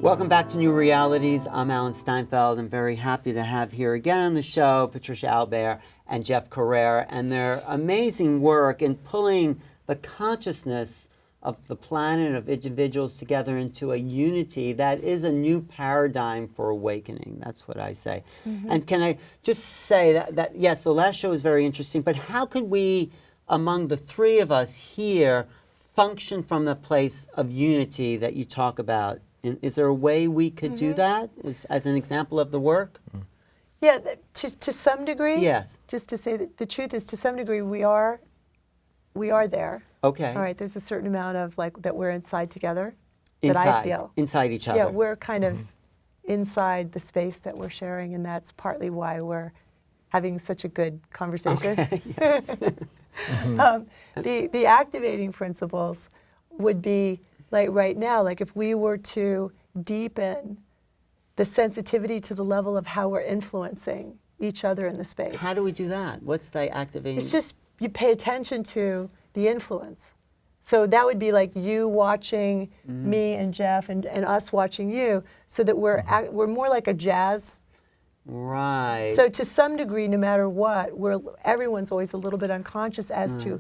Welcome back to New Realities. I'm Alan Steinfeld. I'm very happy to have here again on the show Patricia Albere and Jeff Carreira, and their amazing work in pulling the consciousness of the planet, of individuals together into a unity that is a new paradigm for awakening. That's what I say. Mm-hmm. And can I just say that yes, the last show was very interesting, but how can we, among the three of us here, function from the place of unity that you talk about? Is there a way we could do that as an example of the work? Yeah, to some degree. Yes. Just to say that the truth is, to some degree, we are there. Okay. All right. There's a certain amount of that we're inside together. Inside, that I feel inside each other. Yeah, we're kind of inside the space that we're sharing, and that's partly why we're having such a good conversation. Okay, yes. The activating principles would be like right now, like if we were to deepen the sensitivity to the level of how we're influencing each other in the space. How do we do that? What's the activating? It's just you pay attention to the influence. So that would be like you watching me and Jeff and us watching you, so that we're more like a jazz. Right. So to some degree, no matter what, everyone's always a little bit unconscious as to,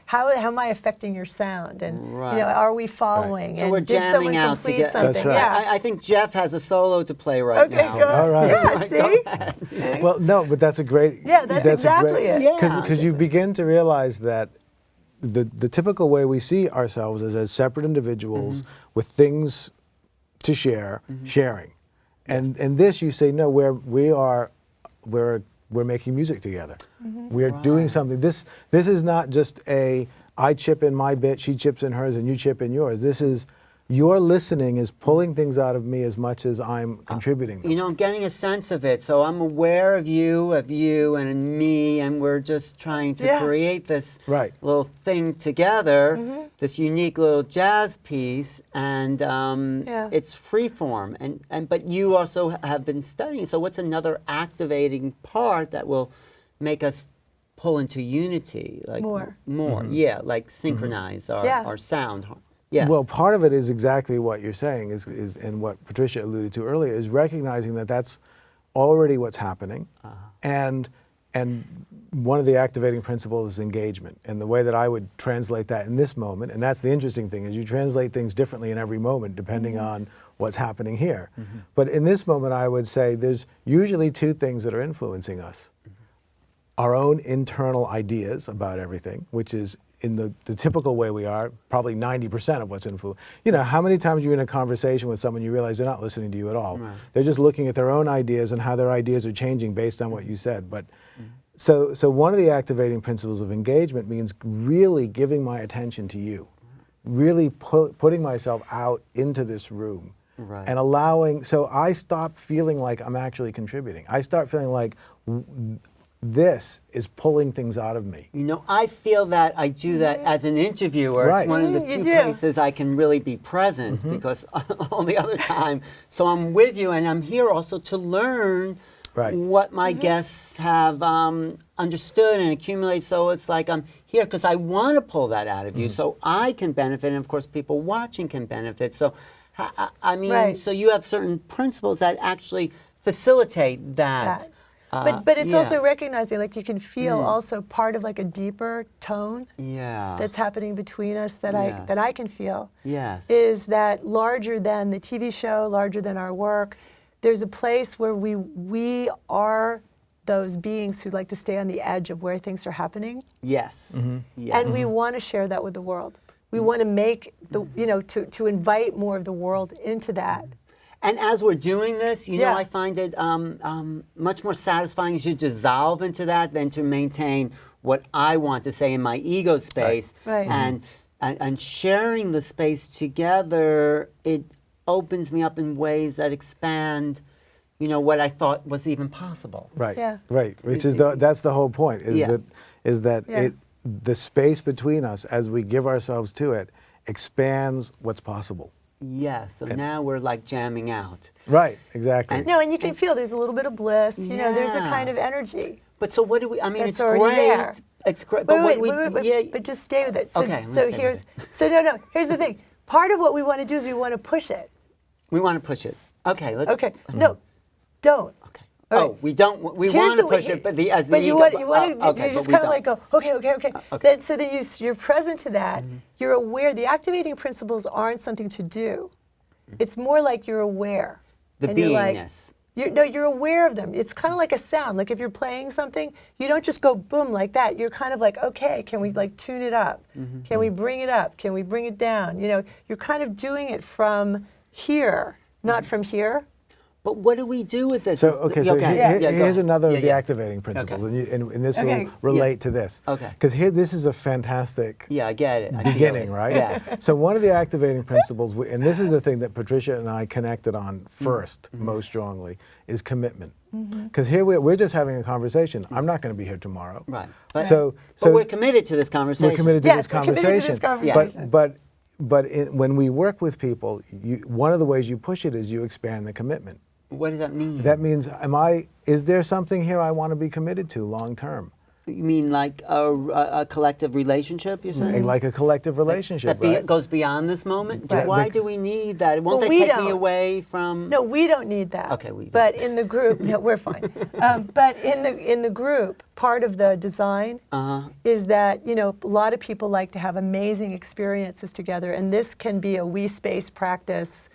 how am I affecting your sound? And, are we following? So and we're did someone jamming out complete together. something? That's right. Yeah. I think Jeff has a solo to play right now. Okay, good. All right. Yeah, see? Well, no, but that's a great. Yeah, that's exactly it. Yeah. Because you begin to realize that the typical way we see ourselves is as separate individuals with things to share, sharing, and this you say no, we're making music together. We're doing something. This is not just I chip in my bit, she chips in hers, and you chip in yours. This is your listening is pulling things out of me as much as I'm contributing them. I'm getting a sense of it. So I'm aware of you, and me, and we're just trying to create this little thing together, this unique little jazz piece, and it's free form. But you also have been studying. So what's another activating part that will make us pull into unity? Like more, like synchronize our sound. Yes. Well, part of it is exactly what you're saying, is and what Patricia alluded to earlier, is recognizing that that's already what's happening, and one of the activating principles is engagement. And the way that I would translate that in this moment, and that's the interesting thing, is you translate things differently in every moment depending on what's happening here. But in this moment, I would say there's usually two things that are influencing us: our own internal ideas about everything, which is in the typical way we are, probably 90% of what's influenced. How many times you're in a conversation with someone, you realize they're not listening to you at all. Right. They're just looking at their own ideas and how their ideas are changing based on what you said. But so one of the activating principles of engagement means really giving my attention to you, really putting myself out into this room. Right. And allowing, so I stop feeling like I'm actually contributing. I start feeling like this is pulling things out of me. I feel that I do that as an interviewer. Right. It's one of the few places I can really be present, because all the other time. So I'm with you, and I'm here also to learn what my guests have understood and accumulate. So it's like I'm here because I want to pull that out of you, so I can benefit, and of course people watching can benefit. So so you have certain principles that actually facilitate that. But it's also recognizing, like, you can feel also part of like a deeper tone that's happening between us that I can feel. Yes. Is that larger than the TV show, larger than our work? There's a place where we are those beings who like to stay on the edge of where things are happening. Yes. Yes. And we want to share that with the world. We want to make to invite more of the world into that. And as we're doing this, I find it much more satisfying as you dissolve into that than to maintain what I want to say in my ego space. Right. And sharing the space together, it opens me up in ways that expand, what I thought was even possible. Right. Yeah. Right. Which is that's the whole point. Is that the space between us, as we give ourselves to it, expands what's possible. Yes, so now we're like jamming out. Right, exactly. And you can feel there's a little bit of bliss, there's a kind of energy. But so what do we, it's great. There. It's great. But just stay with it. So, okay. Here's the thing. Part of what we want to do is we want to push it. We want to push it. Okay, let's. Okay. No, don't. Okay. All right. Oh, we don't. We Here's want to the way- push it, but the But you want to okay, you just but we kind of like don't. go, okay. Okay. Then so that you're present to that. You're aware. The activating principles aren't something to do. It's more like you're aware. The and you're like- beingness. you're aware of them. It's kind of like a sound. Like if you're playing something, you don't just go boom like that. You're kind of like, okay, can we like tune it up? Can we bring it up? Can we bring it down? You know, you're kind of doing it from here, not from here. But what do we do with this? So, okay, so here's go another ahead. of the activating principles, and this Okay. will relate to this. Okay. Because here, this is a fantastic Yeah, I get it. I feel beginning, it. right? Yes. So one of the activating principles, and this is the thing that Patricia and I connected on first, most strongly, is commitment. Because here we're just having a conversation. I'm not going to be here tomorrow. Right. But, So but we're committed to this conversation. we're committed to Yes, this we're committed to this conversation. conversation. But when we work with people, one of the ways you push it is you expand the commitment. What does that mean? That means, is there something here I want to be committed to long term? You mean like a collective relationship, you're saying? Like a collective relationship, That right? goes beyond this moment? Right. Why do we need that? Won't Well, they we take me don't. away from... No, we don't need that. Okay, we do. But in the group, no, we're fine. But in the group, part of the design is that a lot of people like to have amazing experiences together, and this can be a we space practice.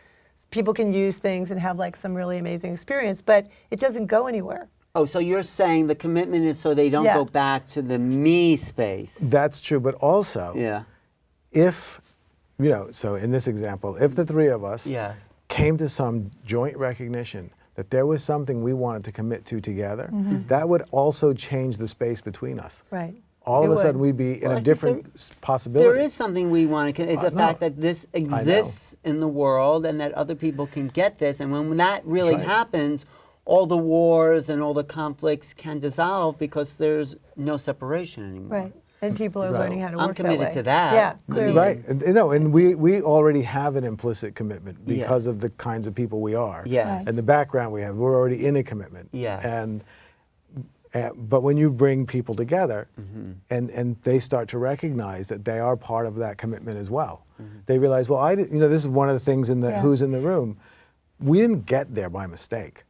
People can use things and have like some really amazing experience, but it doesn't go anywhere. Oh, so you're saying the commitment is so they don't Yeah. go back to the me space. That's true, but also, Yeah. if, so in this example, if the three of us Yes. came to some joint recognition that there was something we wanted to commit to together, that would also change the space between us. Right. All It of a would. sudden, we'd be in Well, I a think different possibility. There is something we want to, is the no. fact that this exists in the world and that other people can get this. And when that really That's right. happens, all the wars and all the conflicts can dissolve because there's no separation anymore. Right. And people are Right. learning how to I'm work committed that way. to that. Yeah, clearly. Right, and we already have an implicit commitment because of the kinds of people we are. Yes. And the background we have, we're already in a commitment. Yes. But when you bring people together and they start to recognize that they are part of that commitment as well, they realize, well, this is one of the things in the Yeah. Who's in the Room. We didn't get there by mistake.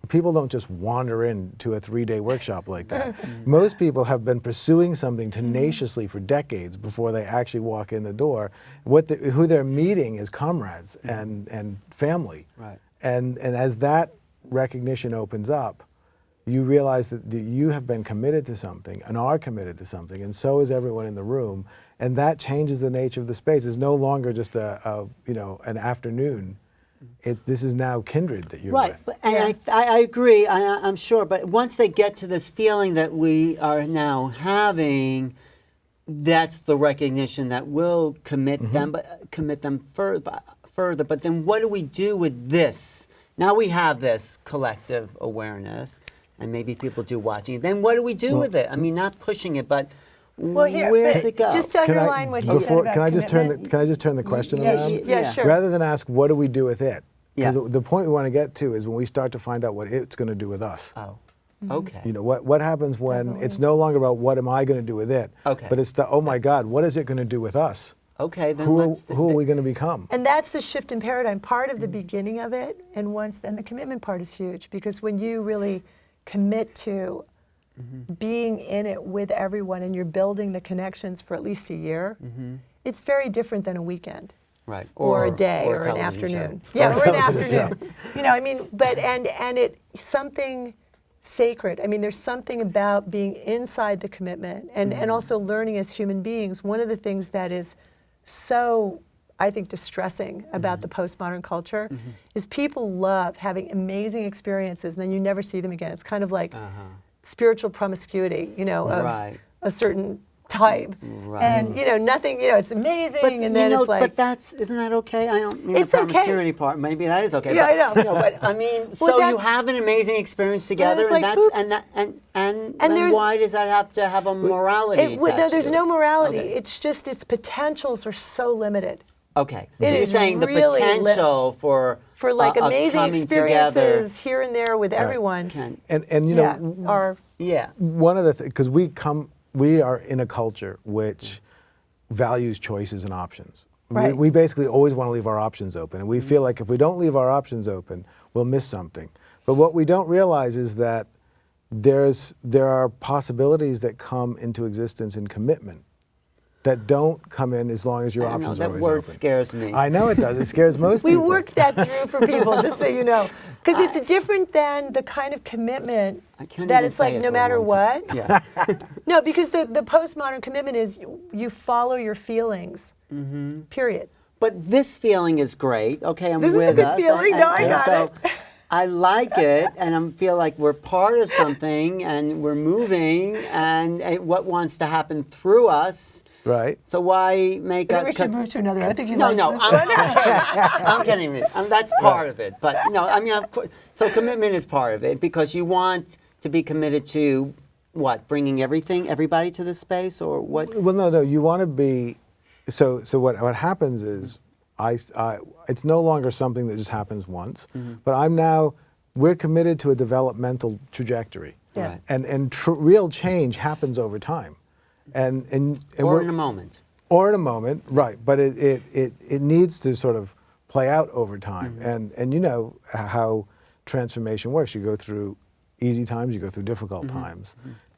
People don't just wander into a 3-day workshop like that. Most people have been pursuing something tenaciously for decades before they actually walk in the door. Who they're meeting is comrades and family. Right. And as that recognition opens up, you realize that you have been committed to something and are committed to something, and so is everyone in the room, and that changes the nature of the space. It's no longer just an afternoon. This is now kindred that you're Right, with. but, and I agree, I'm sure, but once they get to this feeling that we are now having, that's the recognition that will commit them, but commit them further. But then what do we do with this? Now we have this collective awareness, and maybe people do watching it. Then what do we do with it? I mean, not pushing it, but Well, here, where's but it go? just to underline what he said about Can I just turn commitment. the question Yeah, around? yeah, sure. Rather than ask what do we do with it, because Yeah. the point we want to get to is when we start to find out what it's going to do with us. Oh, okay. What happens when it's no longer about what am I going to do with it, Okay. but it's oh my God, what is it going to do with us? Okay, then Who let's... are we going to become? And that's the shift in paradigm, part of the beginning of it, and the commitment part is huge, because when you really commit to being in it with everyone and you're building the connections for at least a year, it's very different than a weekend. Right. Or a day or an television show. afternoon. Yeah, or an afternoon. But and it something sacred. I mean, there's something about being inside the commitment and also learning as human beings. One of the things that is so, I think, distressing about the postmodern culture is people love having amazing experiences and then you never see them again. It's kind of like spiritual promiscuity, of Right. a certain type. Right. And, nothing, it's amazing, and then it's like... But isn't that okay? I don't mean It's the okay. promiscuity part. Maybe that is okay. Yeah, but, I know. But I mean, Well, so you that's- have an amazing experience together, it's and like, that's boop. and there's- why does that have to have a morality? No, attached there's to no it? morality. Okay. It's just its potentials are so limited. Okay. So It you're is saying the really potential for like a amazing coming experiences here and there with everyone. together can, And are yeah. one of the things, because we are in a culture which values choices and options. Right. We basically always want to leave our options open, and we feel like if we don't leave our options open, we'll miss something. But what we don't realize is that there are possibilities that come into existence in commitment that don't come in as long as your I don't know, options are that always word open. scares me. I know it does. It scares most We people. work that through for people, just so you know. Because it's different than the kind of commitment I can't that even it's say like it no for a matter long what. time. Yeah. No, because the postmodern commitment is you follow your feelings, period. But this feeling is great. Okay, I'm This is with a good us. feeling. No, I got so it. I like it, and I feel like we're part of something, and we're moving, and what wants to happen through us. Right. So why make I a think we should move to another. I think you No, like no, this I'm, one. I'm kidding. That's part of it. But I mean, of course, so commitment is part of it because you want to be committed to what, bringing everybody to this space, or what? Well, no. You want to be. So what happens is, it's no longer something that just happens once. But we're committed to a developmental trajectory. Yeah. Right. And real change happens over time. And Or we're- in a moment. Or in a moment, right? But it needs to sort of play out over time. And you know how transformation works. You go through easy times, you go through difficult times.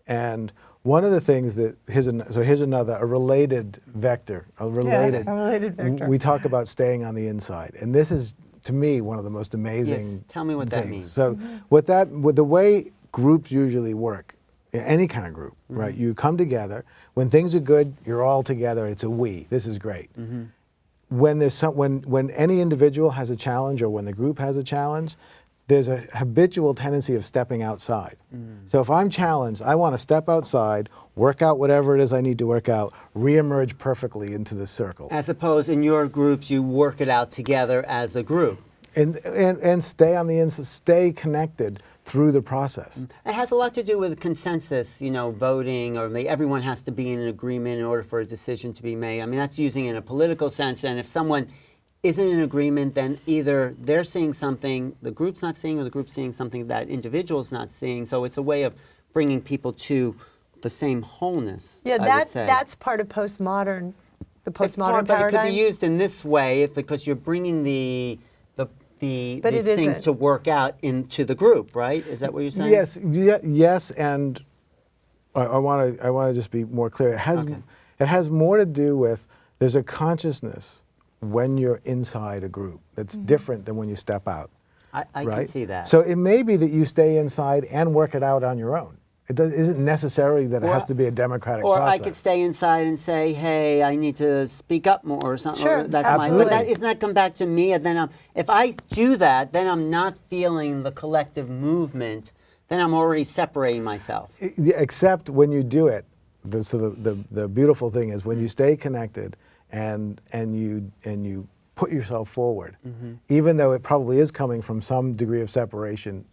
And one of the things that here's another related vector. A related vector. We talk about staying on the inside, and this is to me one of the most amazing. Yes, tell me what that things. means. So with the way groups usually work, any kind of group, right? You come together. When things are good, you're all together. It's a we. This is great. When when any individual has a challenge, or when the group has a challenge, there's a habitual tendency of stepping outside. So if I'm challenged, I want to step outside, work out whatever it is I need to work out, reemerge perfectly into the circle, As opposed in your groups, you work it out together as a group. and stay on the inside, stay connected through the process. It has a lot to do with consensus, voting, or everyone has to be in an agreement in order for a decision to be made. I mean, that's using it in a political sense, and if someone isn't in agreement, then either they're seeing something the group's not seeing, or the group's seeing something that individual's not seeing. So it's a way of bringing people to the same wholeness. Yeah, I would say. that's part of postmodern, the It's postmodern part, but it paradigm. could be used in this way because you're bringing these But it things isn't. to work out into the group, right? Is that what you're saying? Yes, and I want to just be more clear. It has more to do with there's a consciousness when you're inside a group that's different than when you step out. I right? can see that. So it may be that you stay inside and work it out on your own. It isn't necessarily that it has to be a democratic or process. I could stay inside and say, "Hey, I need to speak up more," or something. Sure, or that's absolutely. But doesn't that come back to me? And then if I do that, then I'm not feeling the collective movement. Then I'm already separating myself. Except when you do it. The beautiful thing is when you stay connected and you put yourself forward, even though it probably is coming from some degree of separation.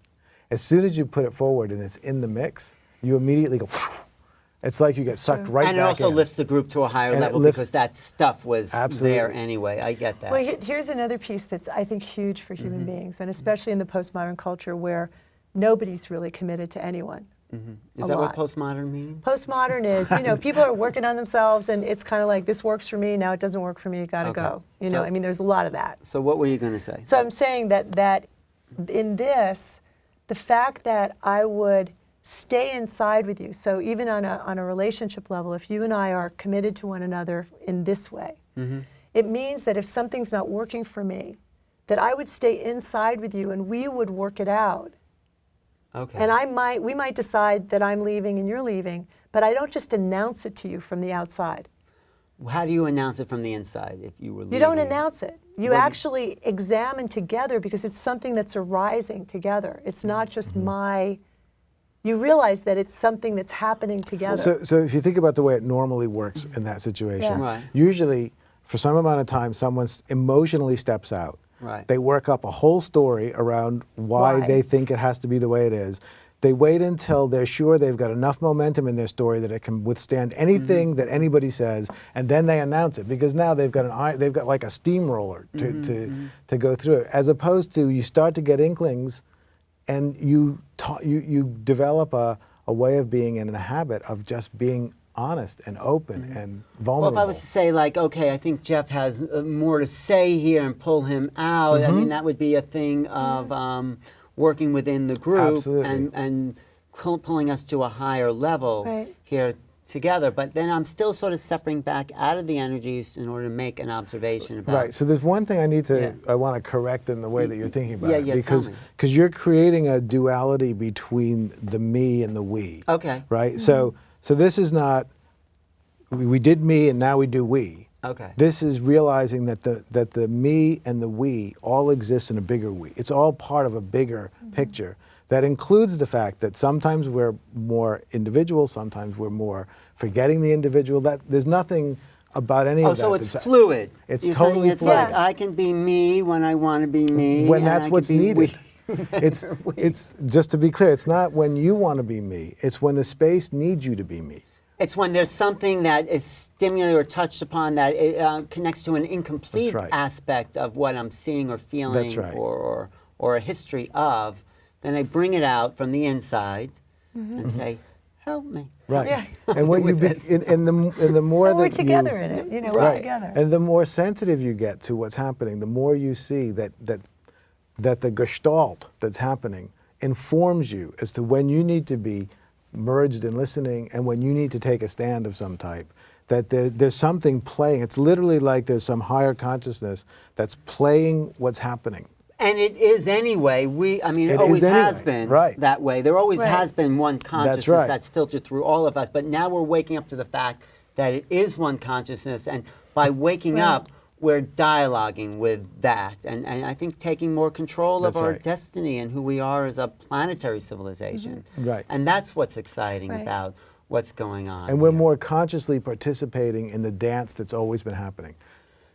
As soon as you put it forward and it's in the mix, you immediately go. It's like you get sucked right And it back also in. lifts the group to a higher And it level lifts- because that stuff was Absolutely. there anyway. I get that. Well, here's another piece that's, I think, huge for human beings, and especially in the postmodern culture where nobody's really committed to anyone. Is a that lot. what postmodern means? Postmodern is, people are working on themselves, and it's kind of like, this works for me, now it doesn't work for me, gotta Okay. go. So- I mean, there's a lot of that. So what were you going to say? So I'm saying that in this, the fact that I would stay inside with you, so even on a relationship level, if you and I are committed to one another in this way, it means that if something's not working for me, that I would stay inside with you and we would work it out. Okay. And we might decide that I'm leaving and you're leaving, but I don't just announce it to you from the outside. How do you announce it from the inside if you were leaving? You don't announce it. You What do you- actually examine together because it's something that's arising together. It's not just you realize that it's something that's happening together. So if you think about the way it normally works in that situation, Yeah. Right. usually for some amount of time someone emotionally steps out. Right. They work up a whole story around why Why? they think it has to be the way it is. They wait until they're sure they've got enough momentum in their story that it can withstand anything that anybody says, and then they announce it because now they've got like a steamroller to go through it. As opposed to you start to get inklings, and you develop a way of being and a habit of just being honest and open and vulnerable. Well, if I was to say, like, okay, I think Jeff has more to say here and pull him out, I mean, that would be a thing of working within the group Absolutely. and pulling us to a higher level Right. here together. But then I'm still sort of separating back out of the energies in order to make an observation about. Right. So there's one thing Yeah. I want to correct in the way that you're thinking about it. Yeah, Because tell me. because you're creating a duality between the me and the we. Okay. Right. So this is not we did me and now we do we. Okay. This is realizing that the me and the we all exist in a bigger we. It's all part of a bigger picture that includes the fact that sometimes we're more individual, sometimes we're more forgetting the individual. That there's nothing about any of that. So it's fluid. It's You're totally saying it's fluid. like I can be me when I want to be me. When and that's I what's can be needed. we. It's just to be clear, it's not when you want to be me. It's when the space needs you to be me. It's when there's something that is stimulated or touched upon that it, connects to an incomplete That's right. aspect of what I'm seeing or feeling That's right. or a history of, then I bring it out from the inside and say, help me. Right. Yeah. And what you With be, this. and the more And that we're together in it, we're right. together. And the more sensitive you get to what's happening, the more you see that the gestalt that's happening informs you as to when you need to be merged in listening and when you need to take a stand of some type. That there's something playing. It's literally like there's some higher consciousness that's playing what's happening. And it is anyway. I mean, it It always is anyway, has been right. that way. There always Right. has been one consciousness right. that's filtered through all of us. But now we're waking up to the fact that it is one consciousness. And by waking Right. up, we're dialoguing with that. And I think taking more control of That's our right. destiny and who we are as a planetary civilization. Right. And that's what's exciting Right. about what's going on. And we're here. more consciously participating in the dance that's always been happening.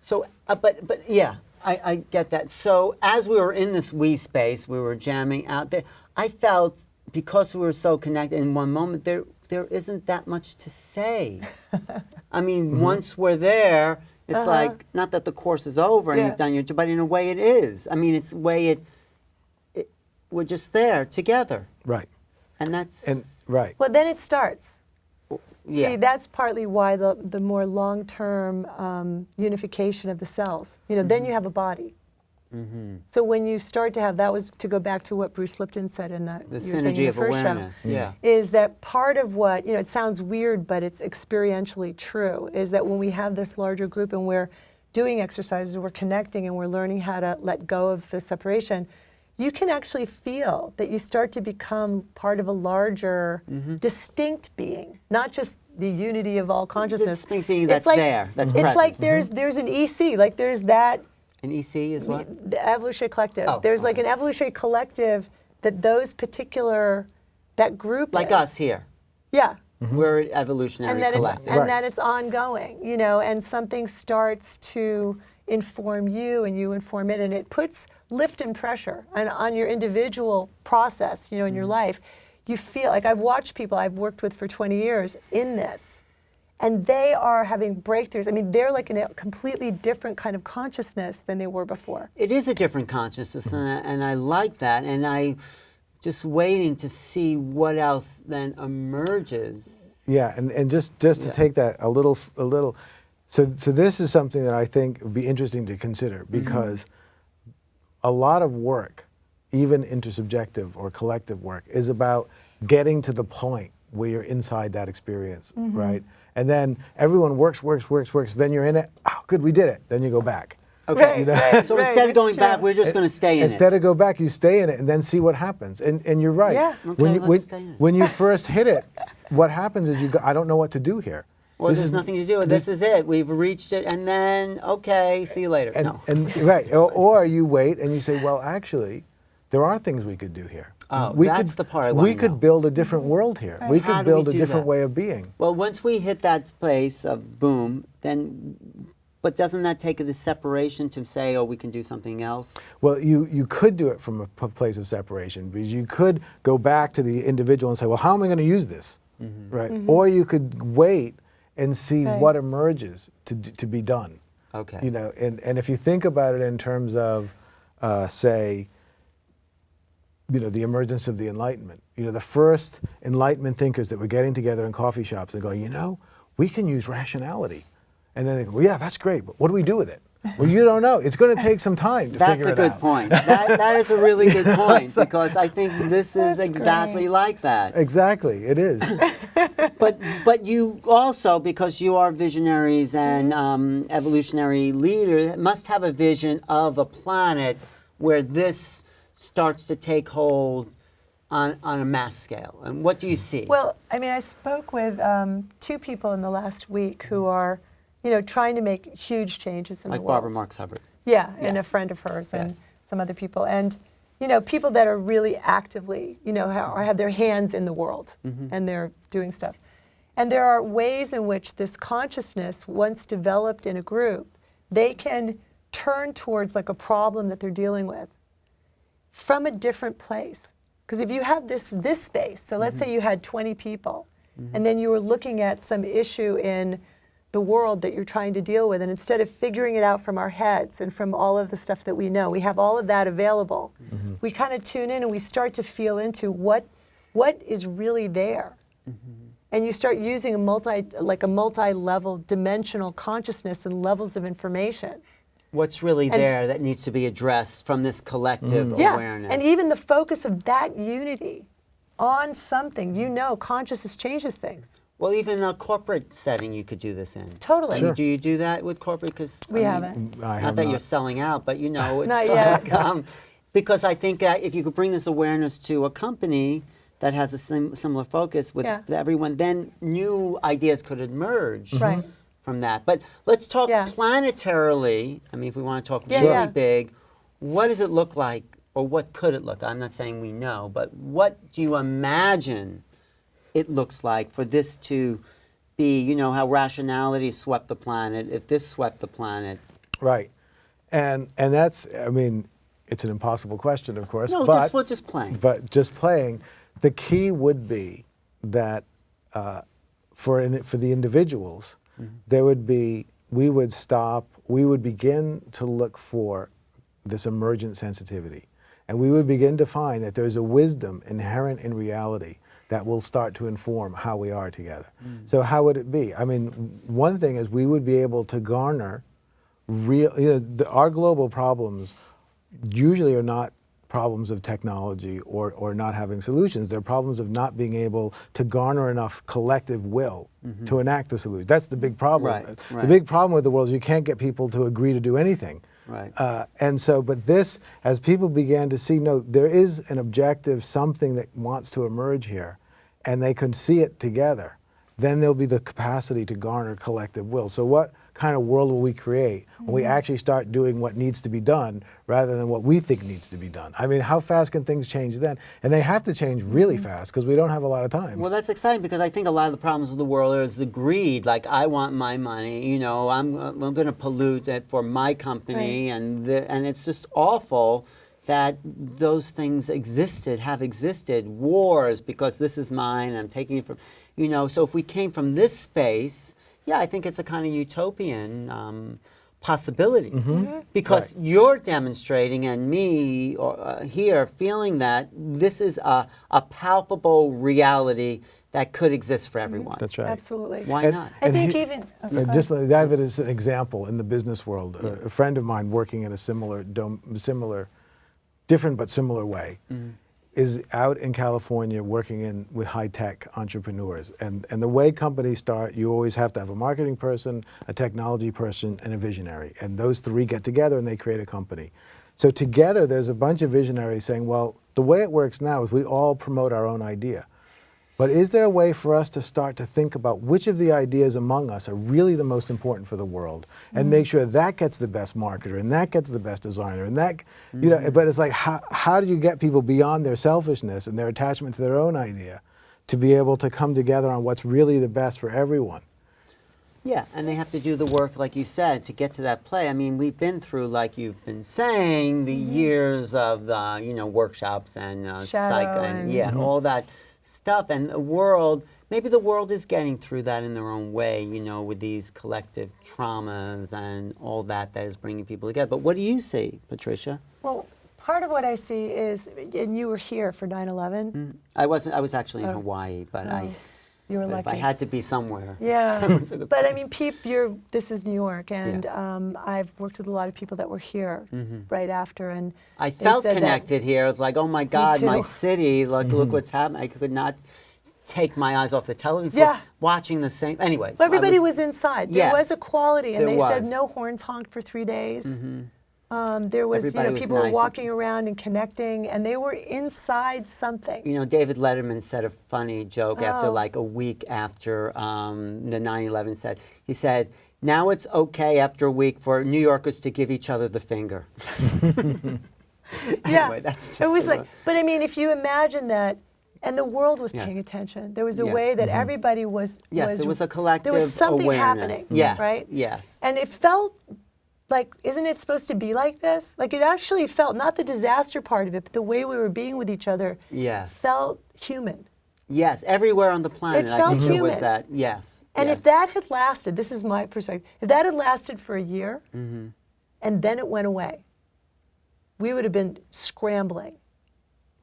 So, but yeah, I get that. So as we were in this we space, we were jamming out there. I felt because we were so connected in one moment, there isn't that much to say. I mean, once we're there, it's like not that the course is over and Yeah. you've done your job, but in a way it is. I mean, it's the way we're just there together, Right. and that's And right. Well, then it starts. yeah. See, that's partly why the more long-term unification of the cells. Then you have a body. So when you start to have, that was to go back to what Bruce Lipton said in the the you were saying in synergy the of first awareness. show, Yeah. is that part of what, it sounds weird, but it's experientially true, is that when we have this larger group and we're doing exercises, we're connecting and we're learning how to let go of the separation, you can actually feel that you start to become part of a larger, distinct being, not just the unity of all consciousness. distinct being It's that's like, there, that's It's like present. there's an EC, like there's that, And EC is what? the Evolutionary Collective. Oh, There's like okay. an Evolutionary Collective that that group Like is. us here. Yeah. We're an evolutionary And that, collective. it's, and Right. that it's ongoing, and something starts to inform you and you inform it, and it puts lift and pressure on your individual process, in your life. You feel like I've watched people I've worked with for 20 years in this, and they are having breakthroughs. I mean, they're like in a completely different kind of consciousness than they were before. It is a different consciousness, and I like that. And I just waiting to see what else then emerges. Yeah, and just to Yeah. take that a little. So this is something that I think would be interesting to consider because a lot of work, even intersubjective or collective work, is about getting to the point where you're inside that experience, right? And then everyone works. Then you're in it. Oh, good, we did it. Then you go back. Okay. Right, So right, instead of going it's back, true. we're just going to stay in Instead it. of go back, you stay in it and then see what happens. And you're right. Yeah. Okay, let's stay in it. When you first hit it, what happens is you go, I don't know what to do here. Or This there's is- nothing to do. This is it. We've reached it, and then okay, see you later. No. And right, or you wait and you say, well, actually, there are things we could do here. Oh, we that's could, the part I We wanna could know. build a different world here. We How could do we build a do different that? way of being. Well, once we hit that place of boom, then, but doesn't that take the separation to say, oh, we can do something else? Well, you could do it from a place of separation because you could go back to the individual and say, well, how am I going to use this? Right? Or you could wait and see Right. what emerges to be done. Okay. And if you think about it in terms of, say, the emergence of the Enlightenment. The first Enlightenment thinkers that were getting together in coffee shops and going, we can use rationality. And then they go, well, yeah, that's great, but what do we do with it? Well, you don't know. It's going to take some time to figure it out. That's a good point. That is a really good point, because I think this is exactly like that. Exactly, it is. But you also, because you are visionaries and evolutionary leaders, must have a vision of a planet where this starts to take hold on a mass scale. And what do you see? Well, I mean, I spoke with 2 people in the last week who are, trying to make huge changes in the like world. Barbara Marx Hubbard. Yeah, and a friend of hers and some other people. And, people that are really actively, have their hands in the world and they're doing stuff. And there are ways in which this consciousness, once developed in a group, they can turn towards like a problem that they're dealing with from a different place. Because if you have this space, so let's say you had 20 people, and then you were looking at some issue in the world that you're trying to deal with, and instead of figuring it out from our heads and from all of the stuff that we know, we have all of that available. We kind of tune in and we start to feel into what is really there. And you start using a multi-level dimensional consciousness and levels of information. What's really there that needs to be addressed from this collective awareness. And even the focus of that unity on something, consciousness changes things. Well, even in a corporate setting, you could do this in. Totally. I mean, do you do that with corporate? Because We haven't. Not that you're selling out, but it's Not yet. because I think that if you could bring this awareness to a company that has a similar focus with everyone, then new ideas could emerge from that. But let's talk planetarily. I mean, if we want to talk really big, what does it look like, or what could it look like? I'm not saying we know, but what do you imagine it looks like for this to be, how rationality swept the planet, if this swept the planet? Right. And that's, I mean, it's an impossible question, of course. No, but, we're just playing. But just playing, the key would be that for the individuals, we would begin to look for this emergent sensitivity. And we would begin to find that there's a wisdom inherent in reality that will start to inform how we are together. So how would it be? I mean, one thing is we would be able to garner our global problems usually are not problems of technology or not having solutions. They're problems of not being able to garner enough collective will to enact the solution. That's the big problem. Right. The big problem with the world is you can't get people to agree to do anything. Right. And so, but this, as people began to see, no, there is an objective, something that wants to emerge here, and they can see it together, then there'll be the capacity to garner collective will. So what kind of world will we create when we actually start doing what needs to be done rather than what we think needs to be done? I mean, how fast can things change then? And they have to change really fast because we don't have a lot of time. Well, that's exciting because I think a lot of the problems of the world is the greed. Like, I want my money, I'm going to pollute it for my company, and it's just awful that those things have existed. Wars, because this is mine, I'm taking it from, so if we came from this space, I think it's a kind of utopian possibility. Because you're demonstrating, and me here feeling that this is a palpable reality that could exist for everyone. That's right. Absolutely. Why not? I think even... just that as an example in the business world, a friend of mine working in a similar, different but similar way, is out in California working with high-tech entrepreneurs. And the way companies start, you always have to have a marketing person, a technology person, and a visionary. And those three get together and they create a company. So together there's a bunch of visionaries saying, well, the way it works now is we all promote our own idea. But is there a way for us to start to think about which of the ideas among us are really the most important for the world, and make sure that gets the best marketer and that gets the best designer and that, but it's like, how do you get people beyond their selfishness and their attachment to their own idea to be able to come together on what's really the best for everyone? Yeah, and they have to do the work, like you said, to get to that play. I mean, we've been through, like you've been saying, the years of, workshops and all that stuff, and the world, maybe the world is getting through that in their own way, with these collective traumas and all that is bringing people together. But what do you see, Patricia? Well, part of what I see is, and you were here for 9/11. I wasn't. I was actually in Hawaii, but You were But if lucky. I had to be somewhere. Yeah, it's a good but I place. mean, this is New York, and I've worked with a lot of people that were here right after, and I they felt said that- connected here. It was like, oh my God, my too. city, look what's happening. I could not take my eyes off the television Yeah. watching the same. Anyway. Well, everybody was inside. There Yes, was a quality, and there they said was. no horns honked for 3 days. There was, Everybody was people were nice. walking around and connecting, and they were inside something. You know, David Letterman said a funny joke after Oh. like a week after the 9/11 he said, now it's okay after a week for New Yorkers to give each other the finger. Yeah, Anyway, that's just it was sort like, of- but I mean, if you imagine that, and the world was Yes. paying attention. There was a Yeah. way that everybody was. Yes, there was a collective There was something awareness. happening. Yes, right. yes. And it felt like, isn't it supposed to be like this? Like it actually felt, not the disaster part of it, but the way we were being with each other. Yes. Felt human. Yes, everywhere on the planet. I felt think there was human. that. Yes. And yes. if that had lasted, this is my perspective, if that had lasted for a year, and then it went away, we would have been scrambling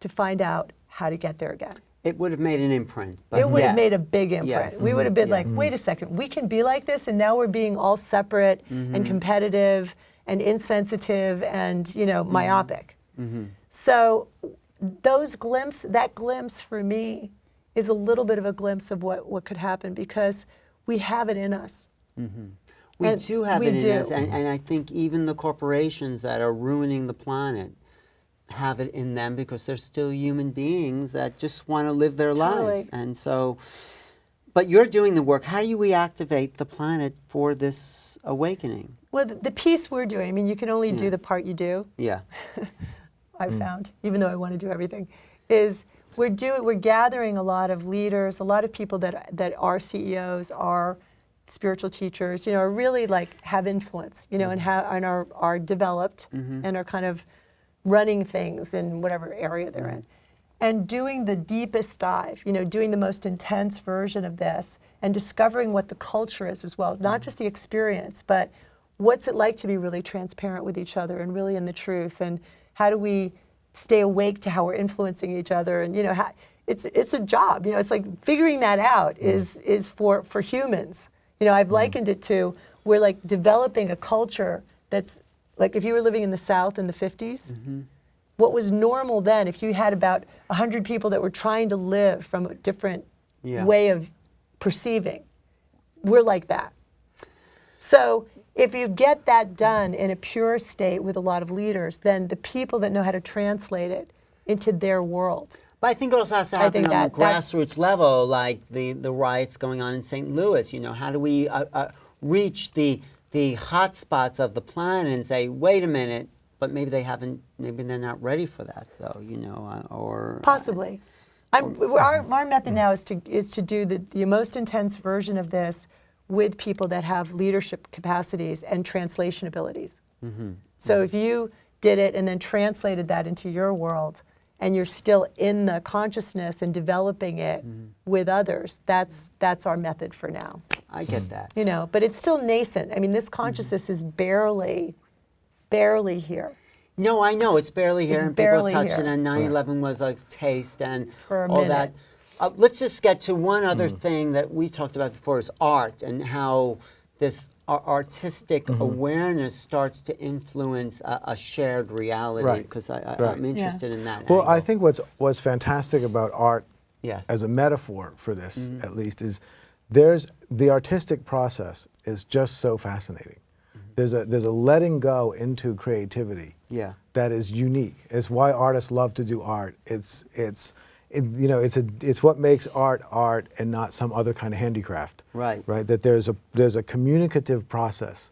to find out how to get there again. It would have made an imprint. But It would have yes. made a big imprint. Yes. We would have been like, Yes. wait a second, we can be like this, and now we're being all separate and competitive and insensitive and, myopic. So that glimpse for me is a little bit of a glimpse of what could happen, because we have it in us. We And do have we it in do. us, and I think even the corporations that are ruining the planet have it in them, because they're still human beings that just want to live their lives. Totally. And so, but you're doing the work. How do you reactivate the planet for this awakening? Well, the piece we're doing, I mean, you can only do the part you do. Yeah. I've found, even though I want to do everything, is we're gathering a lot of leaders, a lot of people that are CEOs, are spiritual teachers, are really like have influence, and are developed and are kind of running things in whatever area they're in. And doing the deepest dive, doing the most intense version of this, and discovering what the culture is as well, not just the experience, but what's it like to be really transparent with each other and really in the truth, and how do we stay awake to how we're influencing each other, and how, it's a job, it's like figuring that out is for humans. I've likened it to, we're like developing a culture that's like, if you were living in the South in the 50s, what was normal then, if you had about 100 people that were trying to live from a different way of perceiving, we're like that. So if you get that done in a pure state with a lot of leaders, then the people that know how to translate it into their world. But I think it also has to happen on the that's- grassroots level, like the riots going on in St. Louis. How do we reach the hot spots of the planet and say, wait a minute, but maybe they're not ready for that, though, or Possibly. Our method now is to do the most intense version of this with people that have leadership capacities and translation abilities. So if you did it and then translated that into your world, and you're still in the consciousness and developing it with others, that's our method for now. I get that. But it's still nascent. I mean, this consciousness is barely here. No, I know it's barely here, It's and barely people touch it. here. And 9/11 was a taste, and For a all minute. that. Let's just get to one other thing that we talked about before: is art, and how this artistic awareness starts to influence a shared reality. Right. Because Right. I'm interested in that. Well, angle. I think what's fantastic about art, Yes. as a metaphor for this, at least, is the artistic process is just so fascinating. There's a letting go into creativity Yeah. that is unique. It's why artists love to do art. It's what makes art and not some other kind of handicraft. Right. Right. That there's a communicative process.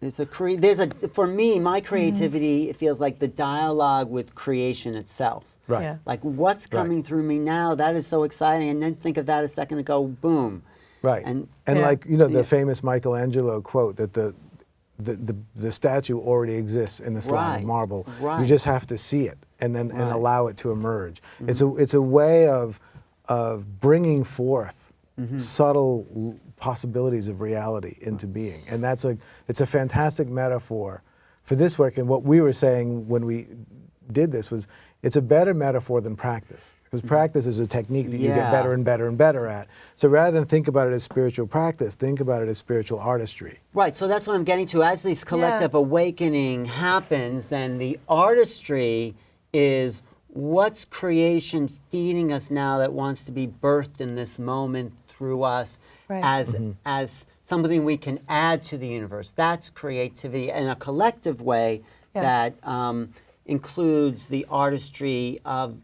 For me, my creativity it feels like the dialogue with creation itself. Right. Yeah. Like what's coming through me now, that is so exciting, and then think of that a second ago, boom. Right. And like Yeah. the famous Michelangelo quote that the statue already exists in the slab Right. of marble. Right. You just have to see it and then Right. and allow it to emerge. It's a way of bringing forth subtle possibilities of reality into being, and it's a fantastic metaphor for this work. And what we were saying when we did this was, it's a better metaphor than practice, Because practice is a technique that you Yeah. get better and better and better at. So rather than think about it as spiritual practice, think about it as spiritual artistry. Right, so that's what I'm getting to. As this collective awakening happens, then the artistry is what's creation feeding us now that wants to be birthed in this moment through us as something we can add to the universe. That's creativity in a collective way that includes the artistry of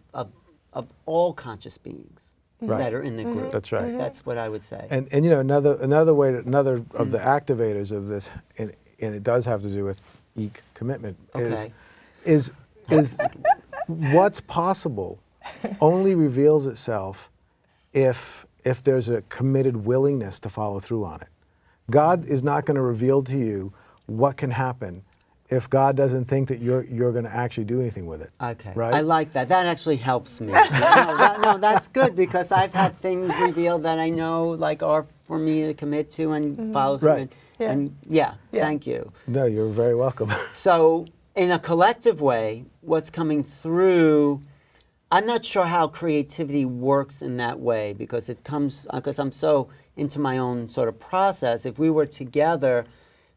all conscious beings that are in the group. That's right. That's what I would say. And you know, another another of the activators of this, and it does have to do with commitment, is what's possible only reveals itself if there's a committed willingness to follow through on it. God is not going to reveal to you what can happen if God doesn't think that you're going to actually do anything with it. Okay, right? I like that. That actually helps me. no, that's good because I've had things revealed that I know like are for me to commit to and follow through. Right. And thank you. No, you're very welcome. So in a collective way, what's coming through, I'm not sure how creativity works in that way because it comes, because I'm so into my own sort of process. If we were together,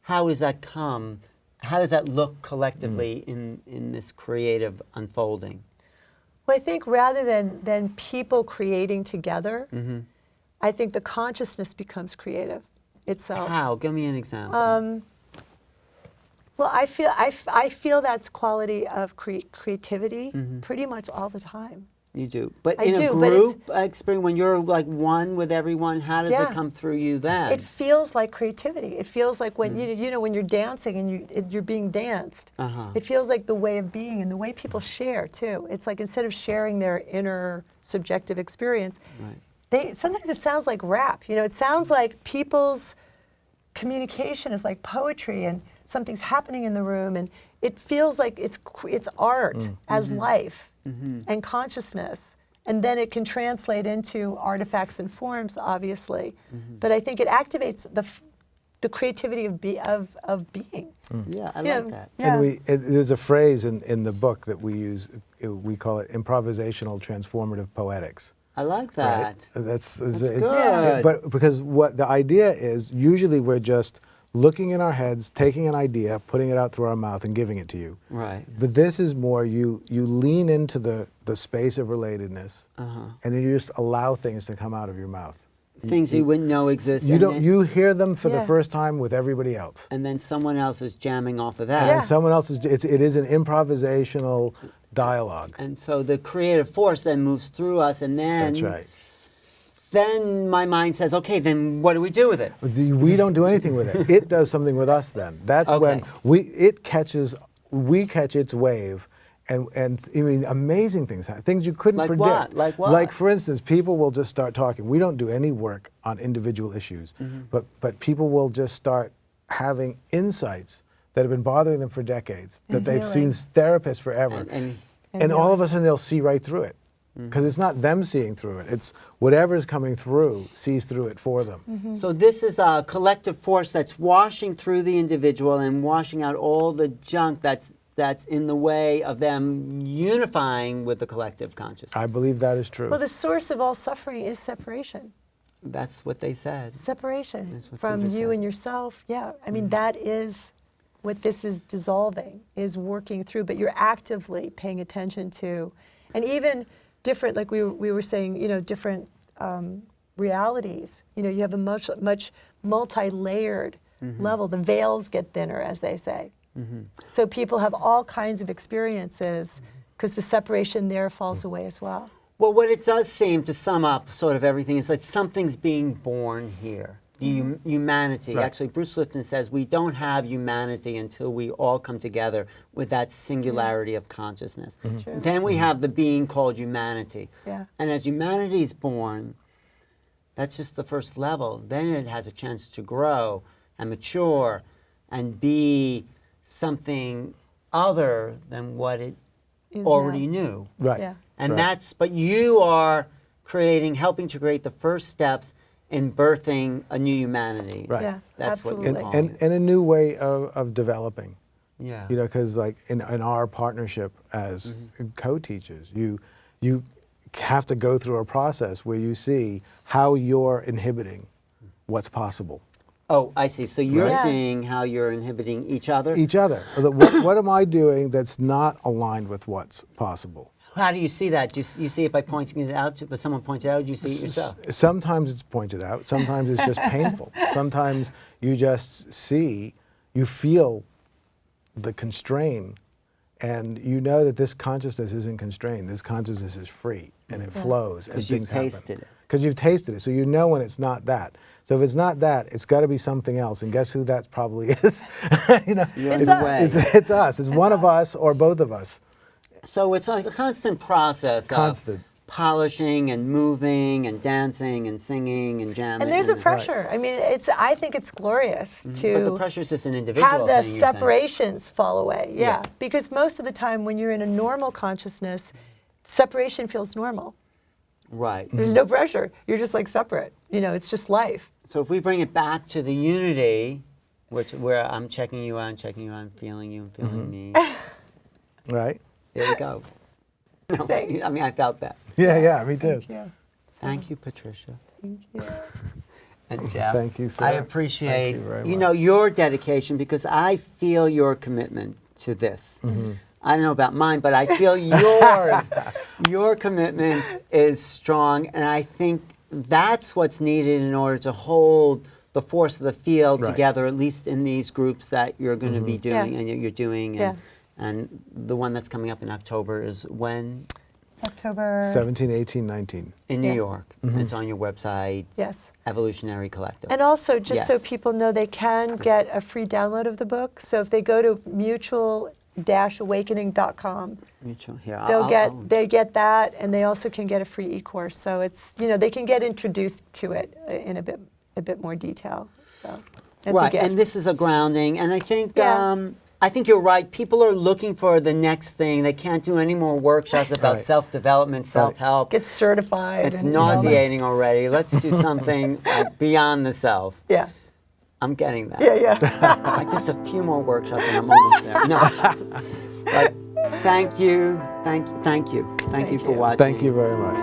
how does that come? How does that look collectively in this creative unfolding? Well, I think rather than people creating together, I think the consciousness becomes creative itself. How? Give me an example. Well, I feel that's quality of creativity pretty much all the time. You do. But I in do, a but group experience, when you're like one with everyone, how does Yeah. it come through you then? It feels like creativity. It feels like when you know when you're dancing and you're being danced. It feels like the way of being and the way people share too. It's like instead of sharing their inner subjective experience, sometimes it sounds like rap. You know, it sounds like people's communication is like poetry and something's happening in the room and it feels like it's art as life and consciousness. And then it can translate into artifacts and forms, obviously. But I think it activates the creativity of being. Yeah, I Yeah. like that. Yeah. And there's a phrase in the book that we use, we call it improvisational transformative poetics. I like Right? that. That's good. But because what the idea is, usually we're just looking in our heads, taking an idea, putting it out through our mouth and giving it to you. Right. But this is more, you lean into the space of relatedness and then you just allow things to come out of your mouth. Things you wouldn't know exist. You and don't. then- You hear them for the Yeah. first time with everybody else, and then someone else is jamming off of and that. Yeah. then someone else is. It is an improvisational dialogue. And so the creative force then moves through us, and then That's right. Then my mind says, okay, then what do we do with it? We don't do anything with it. It does something with us. Then that's when Okay. we catch its wave, and I mean amazing things happen. Things you couldn't Like predict. what? Like what? Like for instance, people will just start talking. We don't do any work on individual issues, but people will just start having insights that have been bothering them for decades, that And they've healing. seen therapists forever, And and all of a sudden they'll see right through it. Because it's not them seeing through it, it's whatever's coming through sees through it for them. so this is a collective force that's washing through the individual and washing out all the junk that's in the way of them unifying with the collective consciousness. I believe that is true. Well, the source of all suffering is separation. That's what they said. Separation That's what from Buddha you said. and yourself. Yeah, I mean, that is what this is dissolving, is working through, but you're actively paying attention to. And even different, like we were saying, you know, different realities. You know, you have a much multi-layered level. The veils get thinner, as they say. So people have all kinds of experiences because the separation there falls away as well. Well, what it does seem to sum up sort of everything is that something's being born here. Humanity. Right. Actually, Bruce Lipton says we don't have humanity until we all come together with that singularity of consciousness. True. Then we have the being called humanity. Yeah. And as humanity is born, that's just the first level. Then it has a chance to grow and mature and be something other than what it Is already now. knew. Right. Yeah. And Right. but you are helping to create the first steps in birthing a new humanity. Right. Yeah, That's what absolutely. you call and a new way of developing. Yeah. You know, because like in our partnership as co-teachers, you have to go through a process where you see how you're inhibiting what's possible. Oh, I see. So you're Right. seeing how you're inhibiting each other? Each other. What am I doing that's not aligned with what's possible? How do you see that? Do you see it by pointing it out to, but someone points it out, or do you see it yourself? Sometimes it's pointed out. Sometimes it's just painful. Sometimes you just see, you feel the constraint, and you know that this consciousness isn't constrained. This consciousness is free, and it flows, and 'Cause you've things happen. tasted it. Because you've tasted it, so you know when it's not that. So if it's not that, it's got to be something else, and guess who that probably is? You know, You're in the way. it's us. It's one of us or both of us. So it's like a constant process Constant. of polishing and moving and dancing and singing and jamming. And there's a pressure. I mean, I think it's glorious But the to pressure is just an individual have the thing, you're saying. separations fall away. Yeah. Yeah. Because most of the time when you're in a normal consciousness, separation feels normal. Right. There's no pressure. You're just like separate. You know, it's just life. So if we bring it back to the unity, where I'm checking you out, feeling you, and feeling me. Right? There we go. No, I mean, I felt that. Yeah, me too. Yeah. Thank you, Patricia. Thank you. And Jeff. Thank you, sir. I appreciate Thank you very you much. know, your dedication, because I feel your commitment to this. I don't know about mine, but I feel yours. Your commitment is strong, and I think that's what's needed in order to hold the force of the field Right. together, at least in these groups that you're going to be doing Yeah. and you're doing. Yeah. And the one that's coming up in October is when? October 17, 18, 19. In New Yeah. York. It's on your website. Yes. Evolutionary Collective. And also, just so Yes. people know, they can get a free download of the book. So if they go to mutual-awakening.com, Mutual. Here, they get that, and they also can get a free e-course. So it's, you know, they can get introduced to it in a bit more detail. So it's a right, gift. and this is a grounding, and I think Yeah. I think you're right. People are looking for the next thing. They can't do any more workshops about Right. self-development, self-help. Get certified. It's and all that. nauseating already. Let's do something beyond the self. Yeah. I'm getting that. Yeah. Just a few more workshops, and I'm almost there. No, but thank you for Thank watching. Thank you very much.